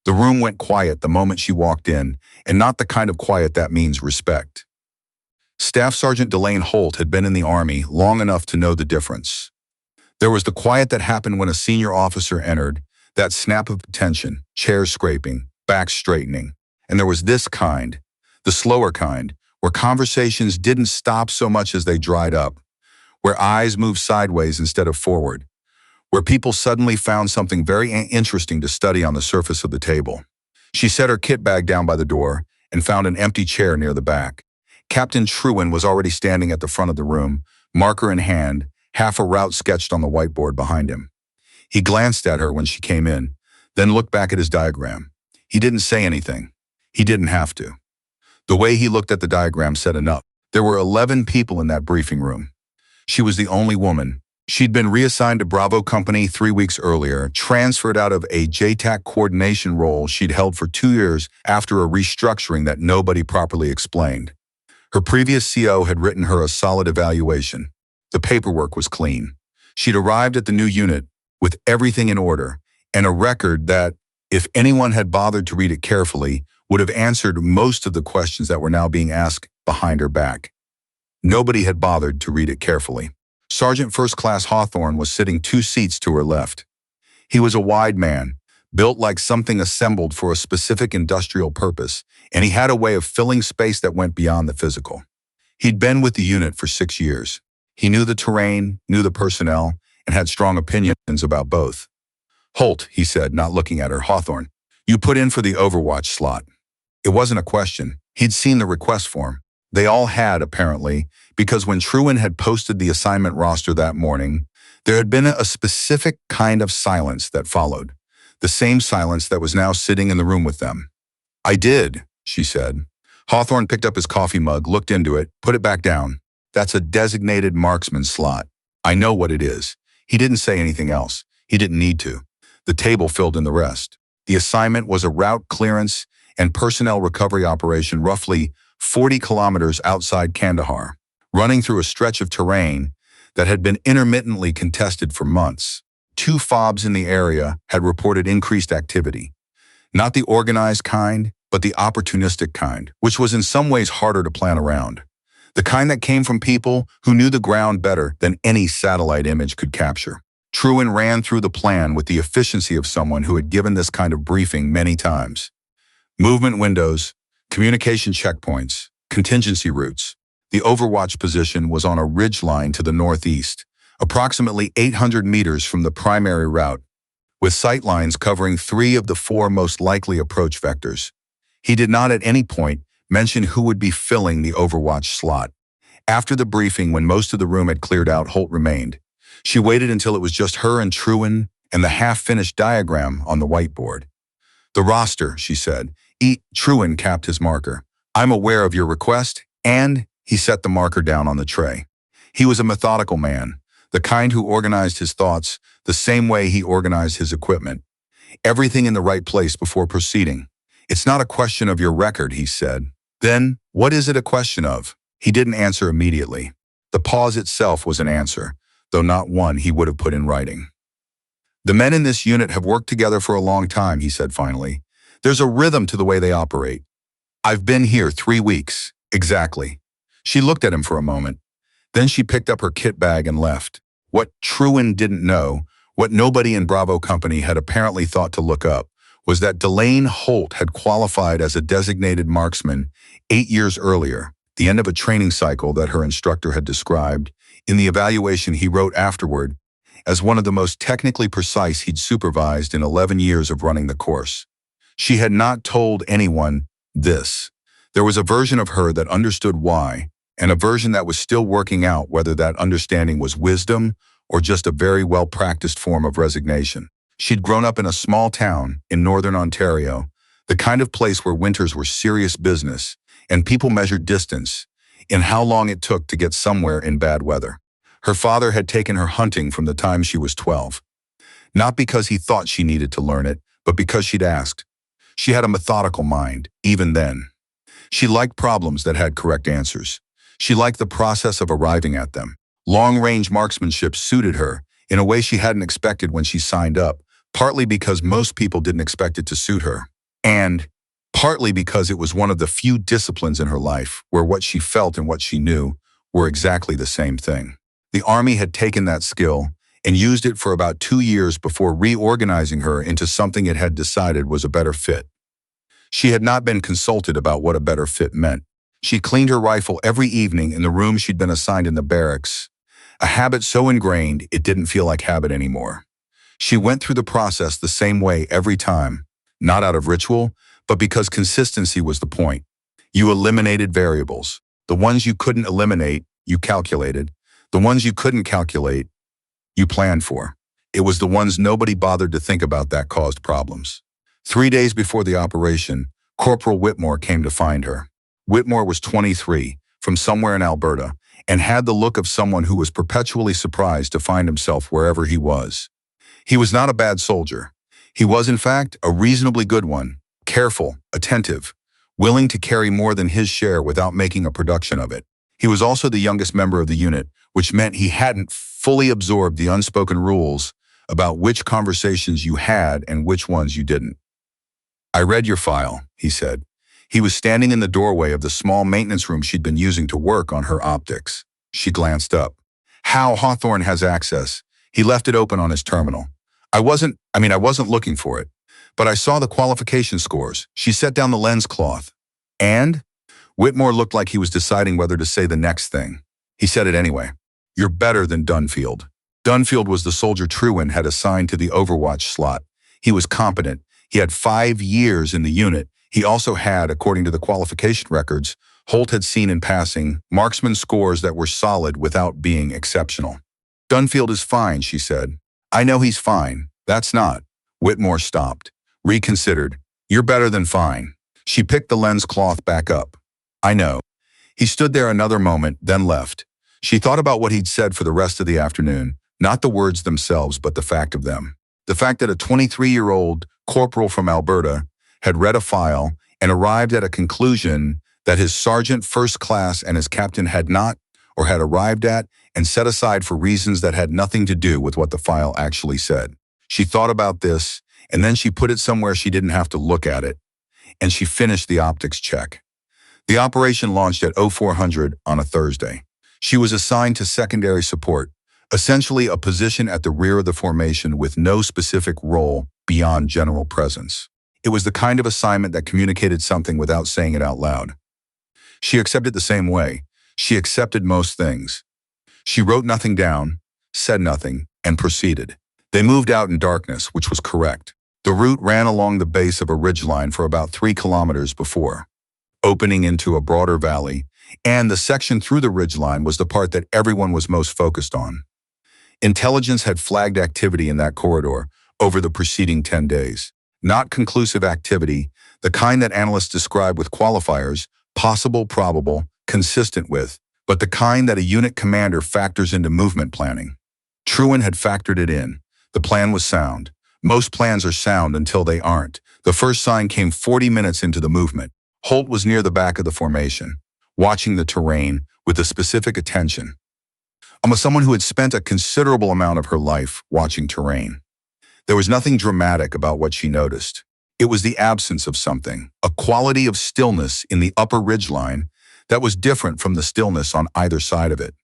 The room went quiet the moment she walked in, and not the kind of quiet that means respect. Staff Sergeant Delaine Holt had been in the Army long enough to know the difference. There was the quiet that happened when a senior officer entered, that snap of attention, chairs scraping, backs straightening. And there was this kind, the slower kind, where conversations didn't stop so much as they dried up, where eyes moved sideways instead of forward, where people suddenly found something very interesting to study on the surface of the table. She set her kit bag down by the door and found an empty chair near the back. Captain Trewin was already standing at the front of the room, marker in hand, half a route sketched on the whiteboard behind him. He glanced at her when she came in, then looked back at his diagram. He didn't say anything. He didn't have to. The way he looked at the diagram said enough. There were 11 people in that briefing room. She was the only woman. She'd been reassigned to Bravo Company 3 weeks earlier, transferred out of a JTAC coordination role she'd held for 2 years after a restructuring that nobody properly explained. Her previous CO had written her a solid evaluation. The paperwork was clean. She'd arrived at the new unit with everything in order, and a record that, if anyone had bothered to read it carefully, would have answered most of the questions that were now being asked behind her back. Nobody had bothered to read it carefully. Sergeant First Class Hawthorne was sitting 2 seats to her left. He was a wide man, built like something assembled for a specific industrial purpose, and he had a way of filling space that went beyond the physical. He'd been with the unit for 6 years. He knew the terrain, knew the personnel, and had strong opinions about both. "Holt," he said, not looking at her. "Hawthorne, you put in for the Overwatch slot." It wasn't a question. He'd seen the request form. They all had, apparently, because when Trewin had posted the assignment roster that morning, there had been a specific kind of silence that followed, the same silence that was now sitting in the room with them. "I did," she said. Hawthorne picked up his coffee mug, looked into it, put it back down. "That's a designated marksman slot. I know what it is." He didn't say anything else. He didn't need to. The table filled in the rest. The assignment was a route clearance and personnel recovery operation roughly 40 kilometers outside Kandahar, running through a stretch of terrain that had been intermittently contested for months. 2 FOBs in the area had reported increased activity. Not the organized kind, but the opportunistic kind, which was in some ways harder to plan around. The kind that came from people who knew the ground better than any satellite image could capture. Trewin ran through the plan with the efficiency of someone who had given this kind of briefing many times. Movement windows, communication checkpoints, contingency routes. The Overwatch position was on a ridgeline to the northeast, approximately 800 meters from the primary route, with sight lines covering 3 of the 4 most likely approach vectors. He did not at any point mention who would be filling the Overwatch slot. After the briefing, when most of the room had cleared out, Holt remained. She waited until it was just her and Trewin and the half-finished diagram on the whiteboard. "The roster," she said. Trewin capped his marker. "I'm aware of your request," and he set the marker down on the tray. He was a methodical man, the kind who organized his thoughts the same way he organized his equipment. Everything in the right place before proceeding. "It's not a question of your record," he said. "Then, what is it a question of?" He didn't answer immediately. The pause itself was an answer, though not one he would have put in writing. "The men in this unit have worked together for a long time," he said finally. "There's a rhythm to the way they operate. I've been here 3 weeks. Exactly." She looked at him for a moment. Then she picked up her kit bag and left. What Trewin didn't know, what nobody in Bravo Company had apparently thought to look up, was that Delaine Holt had qualified as a designated marksman 8 years earlier, the end of a training cycle that her instructor had described, in the evaluation he wrote afterward, as one of the most technically precise he'd supervised in 11 years of running the course. She had not told anyone this. There was a version of her that understood why, and a version that was still working out whether that understanding was wisdom or just a very well-practiced form of resignation. She'd grown up in a small town in northern Ontario, the kind of place where winters were serious business, and people measured distance in how long it took to get somewhere in bad weather. Her father had taken her hunting from the time she was 12. Not because he thought she needed to learn it, but because she'd asked. She had a methodical mind, even then. She liked problems that had correct answers. She liked the process of arriving at them. Long-range marksmanship suited her in a way she hadn't expected when she signed up, partly because most people didn't expect it to suit her. And partly because it was one of the few disciplines in her life where what she felt and what she knew were exactly the same thing. The Army had taken that skill and used it for about 2 years before reorganizing her into something it had decided was a better fit. She had not been consulted about what a better fit meant. She cleaned her rifle every evening in the room she'd been assigned in the barracks, a habit so ingrained it didn't feel like habit anymore. She went through the process the same way every time, not out of ritual, but because consistency was the point. You eliminated variables. The ones you couldn't eliminate, you calculated. The ones you couldn't calculate, you planned for. It was the ones nobody bothered to think about that caused problems. 3 days before the operation, Corporal Whitmore came to find her. Whitmore was 23, from somewhere in Alberta, and had the look of someone who was perpetually surprised to find himself wherever he was. He was not a bad soldier. He was, in fact, a reasonably good one, careful, attentive, willing to carry more than his share without making a production of it. He was also the youngest member of the unit, which meant he hadn't fully absorbed the unspoken rules about which conversations you had and which ones you didn't. "I read your file," he said. He was standing in the doorway of the small maintenance room she'd been using to work on her optics. She glanced up. "Hal Hawthorne has access. He left it open on his terminal. I wasn't looking for it, but I saw the qualification scores." She set down the lens cloth. "And?" Whitmore looked like he was deciding whether to say the next thing. He said it anyway. "You're better than Dunfield." Dunfield was the soldier Trewin had assigned to the Overwatch slot. He was competent. He had 5 years in the unit. He also had, according to the qualification records Holt had seen in passing, marksman scores that were solid without being exceptional. "Dunfield is fine," she said. "I know he's fine. That's not." Whitmore stopped, reconsidered. "You're better than fine." She picked the lens cloth back up. "I know." He stood there another moment, then left. She thought about what he'd said for the rest of the afternoon, not the words themselves, but the fact of them. The fact that a 23-year-old corporal from Alberta had read a file and arrived at a conclusion that his sergeant first class and his captain had not, or had arrived at and set aside for reasons that had nothing to do with what the file actually said. She thought about this, and then she put it somewhere she didn't have to look at it, and she finished the optics check. The operation launched at 0400 on a Thursday. She was assigned to secondary support, essentially a position at the rear of the formation with no specific role beyond general presence. It was the kind of assignment that communicated something without saying it out loud. She accepted the same way. She accepted most things. She wrote nothing down, said nothing, and proceeded. They moved out in darkness, which was correct. The route ran along the base of a ridgeline for about 3 kilometers before, opening into a broader valley, and the section through the ridgeline was the part that everyone was most focused on. Intelligence had flagged activity in that corridor over the preceding 10 days. Not conclusive activity, the kind that analysts describe with qualifiers, possible, probable, consistent with, but the kind that a unit commander factors into movement planning. Trewin had factored it in. The plan was sound. Most plans are sound until they aren't. The first sign came 40 minutes into the movement. Holt was near the back of the formation, watching the terrain with a specific attention. Someone who had spent a considerable amount of her life watching terrain. There was nothing dramatic about what she noticed. It was the absence of something, a quality of stillness in the upper ridgeline that was different from the stillness on either side of it.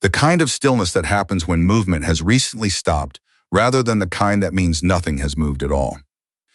The kind of stillness that happens when movement has recently stopped rather than the kind that means nothing has moved at all.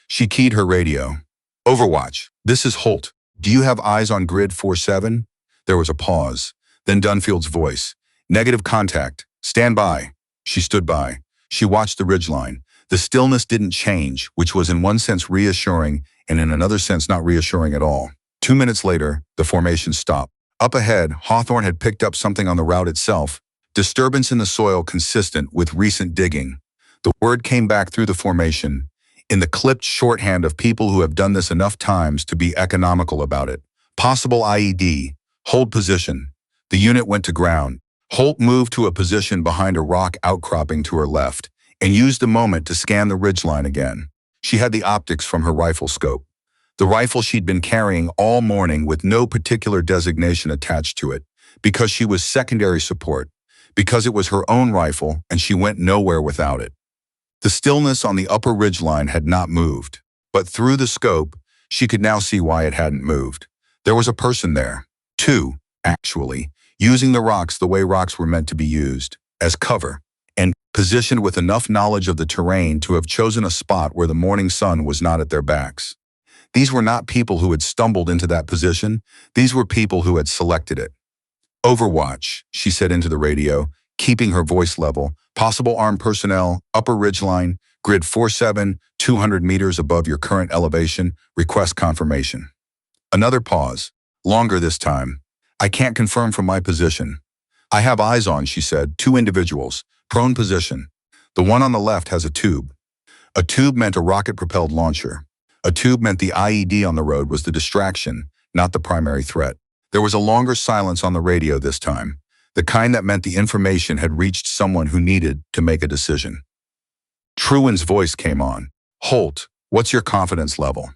She keyed her radio. "Overwatch, this is Holt. Do you have eyes on grid 47? There was a pause. Then Dunfield's voice. "Negative contact. Stand by." She stood by. She watched the ridgeline. The stillness didn't change, which was in one sense reassuring and in another sense not reassuring at all. 2 minutes later, the formation stopped. Up ahead, Hawthorne had picked up something on the route itself, disturbance in the soil consistent with recent digging. The word came back through the formation, in the clipped shorthand of people who have done this enough times to be economical about it. Possible IED. Hold position. The unit went to ground. Holt moved to a position behind a rock outcropping to her left and used the moment to scan the ridgeline again. She had the optics from her rifle scope. The rifle she'd been carrying all morning with no particular designation attached to it, because she was secondary support, because it was her own rifle and she went nowhere without it. The stillness on the upper ridgeline had not moved, but through the scope, She could now see why it hadn't moved. There was a person there. Two, actually, using the rocks the way rocks were meant to be used, as cover, and positioned with enough knowledge of the terrain to have chosen a spot where the morning sun was not at their backs. These were not people who had stumbled into that position. These were people who had selected it. Overwatch, she said into the radio, keeping her voice level. Possible armed personnel, upper ridgeline, grid 47, 200 meters above your current elevation. Request confirmation. Another pause. Longer this time. I can't confirm from my position. I have eyes on, she said, two individuals. Prone position. The one on the left has a tube. A tube meant a rocket-propelled launcher. A tube meant the IED on the road was the distraction, not the primary threat. There was a longer silence on the radio this time, the kind that meant the information had reached someone who needed to make a decision. Truan's voice came on. Holt, what's your confidence level?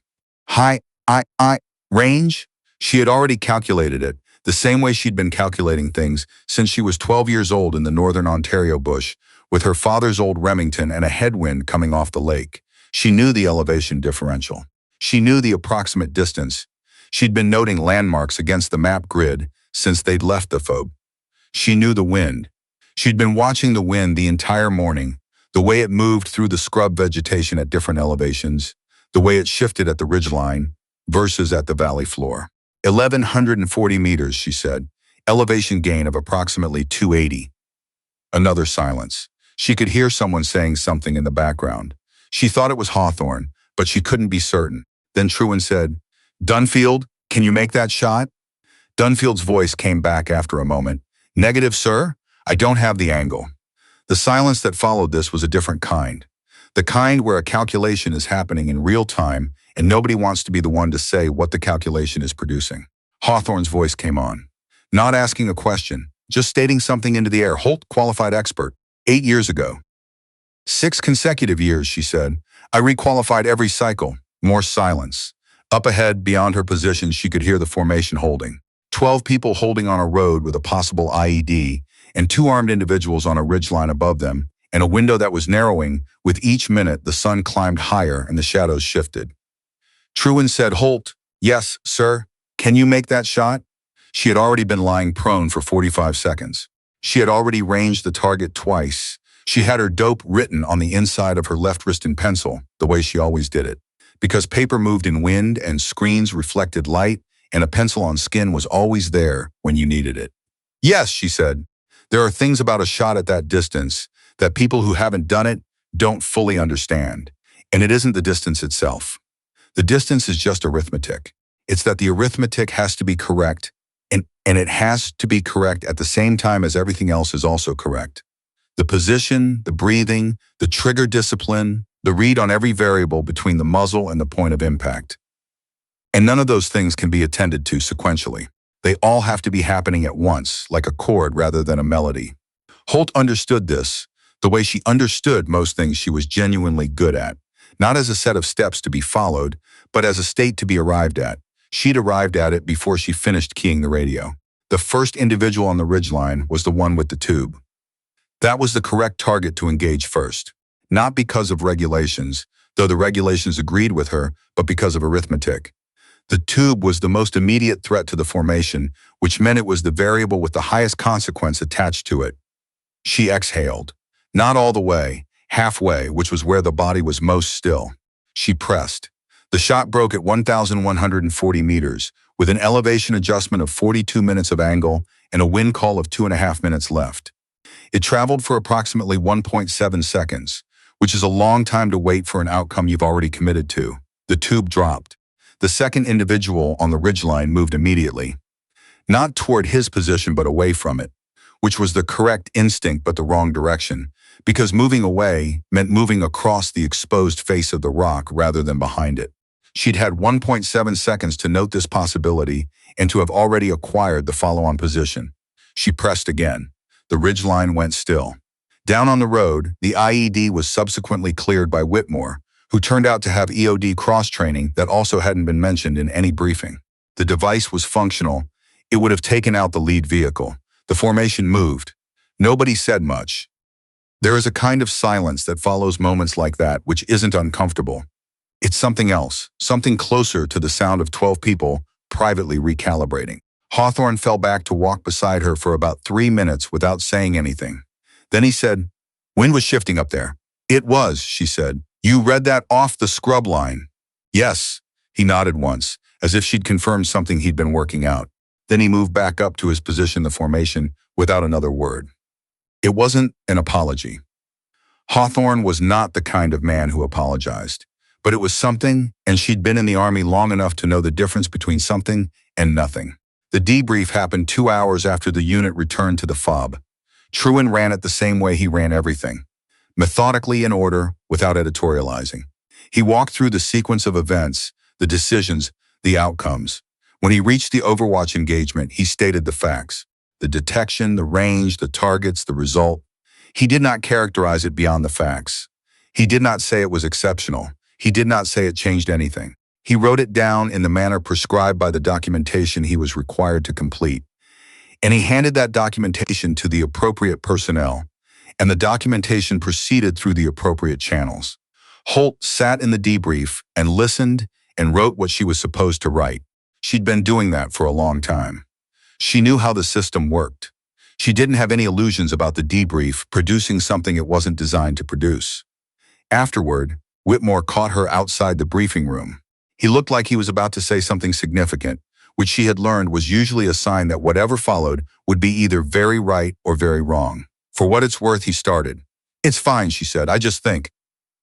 High, range? She had already calculated it, the same way she'd been calculating things since she was 12 years old in the northern Ontario bush, with her father's old Remington and a headwind coming off the lake. She knew the elevation differential. She knew the approximate distance. She'd been noting landmarks against the map grid since they'd left the phobe. She knew the wind. She'd been watching the wind the entire morning, the way it moved through the scrub vegetation at different elevations, the way it shifted at the ridgeline versus at the valley floor. 1,140 meters, she said, elevation gain of approximately 280. Another silence. She could hear someone saying something in the background. She thought it was Hawthorne, but she couldn't be certain. Then Truan said, Dunfield, can you make that shot? Dunfield's voice came back after a moment. Negative, sir. I don't have the angle. The silence that followed this was a different kind. The kind where a calculation is happening in real time and nobody wants to be the one to say what the calculation is producing. Hawthorne's voice came on. Not asking a question, just stating something into the air. Holt, qualified expert. 8 years ago. 6 consecutive years, she said. I requalified every cycle. More silence. Up ahead, beyond her position, she could hear the formation holding. 12 people holding on a road with a possible IED, and 2 armed individuals on a ridgeline above them, and a window that was narrowing. With each minute, the sun climbed higher and the shadows shifted. Truan said, Holt, yes, sir. Can you make that shot? She had already been lying prone for 45 seconds. She had already ranged the target twice. She had her dope written on the inside of her left wrist in pencil, the way she always did it. Because paper moved in wind and screens reflected light, and a pencil on skin was always there when you needed it. Yes, she said. There are things about a shot at that distance that people who haven't done it don't fully understand. And it isn't the distance itself. The distance is just arithmetic. It's that the arithmetic has to be correct, and it has to be correct at the same time as everything else is also correct. The position, the breathing, the trigger discipline, the read on every variable between the muzzle and the point of impact. And none of those things can be attended to sequentially. They all have to be happening at once, like a chord rather than a melody. Holt understood this, the way she understood most things she was genuinely good at, not as a set of steps to be followed, but as a state to be arrived at. She'd arrived at it before she finished keying the radio. The first individual on the ridgeline was the one with the tube. That was the correct target to engage first, not because of regulations, though the regulations agreed with her, but because of arithmetic. The tube was the most immediate threat to the formation, which meant it was the variable with the highest consequence attached to it. She exhaled. Not all the way, halfway, which was where the body was most still. She pressed. The shot broke at 1,140 meters, with an elevation adjustment of 42 minutes of angle and a wind call of 2.5 minutes left. It traveled for approximately 1.7 seconds, which is a long time to wait for an outcome you've already committed to. The tube dropped. The second individual on the ridgeline moved immediately. Not toward his position, but away from it, which was the correct instinct but the wrong direction, because moving away meant moving across the exposed face of the rock rather than behind it. She'd had 1.7 seconds to note this possibility and to have already acquired the follow-on position. She pressed again. The ridgeline went still. Down on the road, the IED was subsequently cleared by Whitmore, who turned out to have EOD cross-training that also hadn't been mentioned in any briefing. The device was functional. It would have taken out the lead vehicle. The formation moved. Nobody said much. There is a kind of silence that follows moments like that which isn't uncomfortable. It's something else, something closer to the sound of 12 people privately recalibrating. Hawthorne fell back to walk beside her for about 3 minutes without saying anything. Then he said, "Wind was shifting up there." "It was," she said. "You read that off the scrub line?" "Yes." He nodded once, as if she'd confirmed something he'd been working out. Then he moved back up to his position in the formation without another word. It wasn't an apology. Hawthorne was not the kind of man who apologized, but it was something, and she'd been in the Army long enough to know the difference between something and nothing. The debrief happened 2 hours after the unit returned to the FOB. Trewin ran it the same way he ran everything, methodically in order, without editorializing. He walked through the sequence of events, the decisions, the outcomes. When he reached the Overwatch engagement, he stated the facts: the detection, the range, the targets, the result. He did not characterize it beyond the facts. He did not say it was exceptional. He did not say it changed anything. He wrote it down in the manner prescribed by the documentation he was required to complete. And he handed that documentation to the appropriate personnel, and the documentation proceeded through the appropriate channels. Holt sat in the debrief and listened and wrote what she was supposed to write. She'd been doing that for a long time. She knew how the system worked. She didn't have any illusions about the debrief producing something it wasn't designed to produce. Afterward, Whitmore caught her outside the briefing room. He looked like he was about to say something significant, which she had learned was usually a sign that whatever followed would be either very right or very wrong. For what it's worth, he started. "It's fine," she said. "I just think."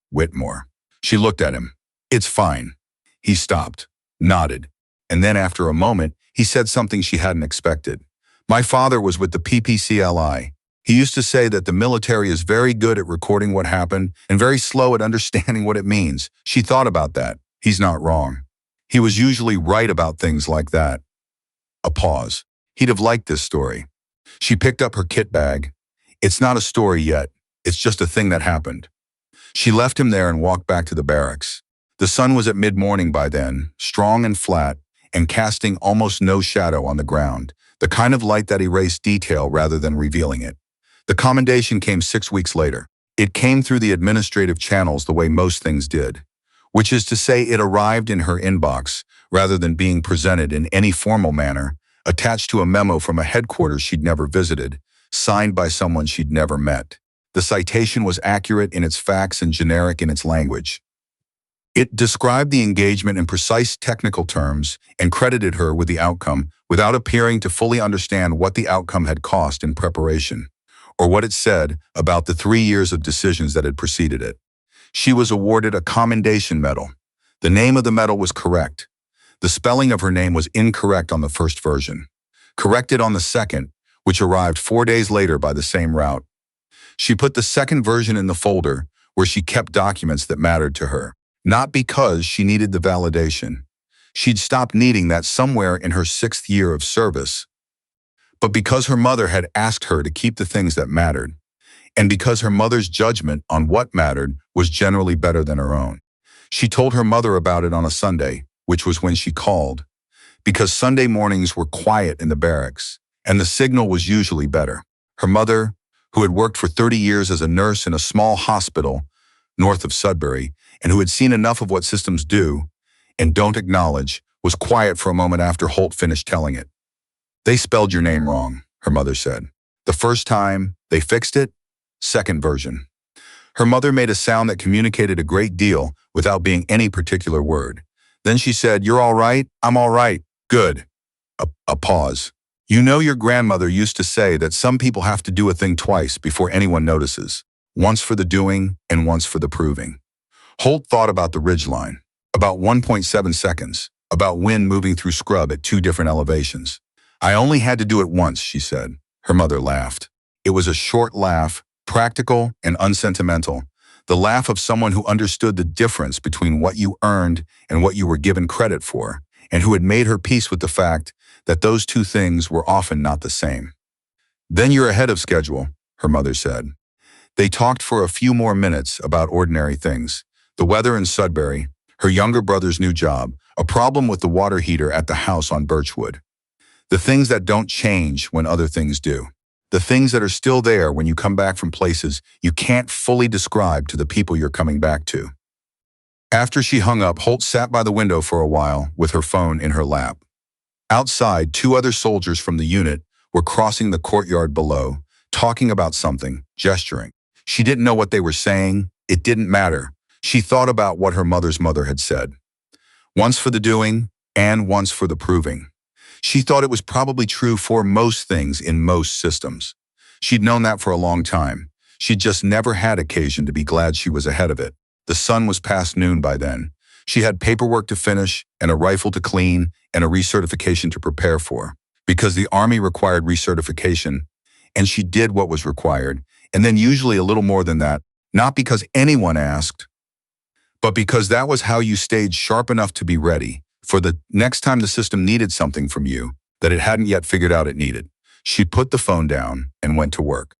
Whitmore. She looked at him. "It's fine." He stopped, nodded, and then after a moment, he said something she hadn't expected. "My father was with the PPCLI. He used to say that the military is very good at recording what happened and very slow at understanding what it means." She thought about that. He's not wrong. He was usually right about things like that. A pause. He'd have liked this story. She picked up her kit bag. "It's not a story yet. It's just a thing that happened." She left him there and walked back to the barracks. The sun was at mid-morning by then, strong and flat, and casting almost no shadow on the ground, the kind of light that erased detail rather than revealing it. The commendation came 6 weeks later. It came through the administrative channels the way most things did, which is to say it arrived in her inbox rather than being presented in any formal manner, attached to a memo from a headquarters she'd never visited, signed by someone she'd never met. The citation was accurate in its facts and generic in its language. It described the engagement in precise technical terms and credited her with the outcome without appearing to fully understand what the outcome had cost in preparation, or what it said about the 3 years of decisions that had preceded it. She was awarded a commendation medal. The name of the medal was correct. The spelling of her name was incorrect on the first version, corrected on the second, which arrived 4 days later by the same route. She put the second version in the folder where she kept documents that mattered to her, not because she needed the validation. She'd stopped needing that somewhere in her 6th year of service, but because her mother had asked her to keep the things that mattered, and because her mother's judgment on what mattered was generally better than her own. She told her mother about it on a Sunday, which was when she called, because Sunday mornings were quiet in the barracks, and the signal was usually better. Her mother, who had worked for 30 years as a nurse in a small hospital north of Sudbury, and who had seen enough of what systems do and don't acknowledge, was quiet for a moment after Holt finished telling it. "They spelled your name wrong," her mother said. "The first time, they fixed it. Second version." Her mother made a sound that communicated a great deal without being any particular word. Then she said, "You're all right? I'm all right. Good." A pause. "You know your grandmother used to say that some people have to do a thing twice before anyone notices. Once for the doing and once for the proving." Holt thought about the ridgeline, about 1.7 seconds, about wind moving through scrub at 2 different elevations. "I only had to do it once," she said. Her mother laughed. It was a short laugh, practical and unsentimental, the laugh of someone who understood the difference between what you earned and what you were given credit for, and who had made her peace with the fact that those two things were often not the same. "Then you're ahead of schedule," her mother said. They talked for a few more minutes about ordinary things: the weather in Sudbury, her younger brother's new job, a problem with the water heater at the house on Birchwood. The things that don't change when other things do. The things that are still there when you come back from places you can't fully describe to the people you're coming back to. After she hung up, Holt sat by the window for a while with her phone in her lap. Outside, two other soldiers from the unit were crossing the courtyard below, talking about something, gesturing. She didn't know what they were saying. It didn't matter. She thought about what her mother's mother had said. Once for the doing, and once for the proving. She thought it was probably true for most things in most systems. She'd known that for a long time. She'd just never had occasion to be glad she was ahead of it. The sun was past noon by then. She had paperwork to finish, and a rifle to clean, and a recertification to prepare for. Because the Army required recertification, and she did what was required, and then usually a little more than that, not because anyone asked, but because that was how you stayed sharp enough to be ready for the next time the system needed something from you that it hadn't yet figured out it needed. She put the phone down and went to work.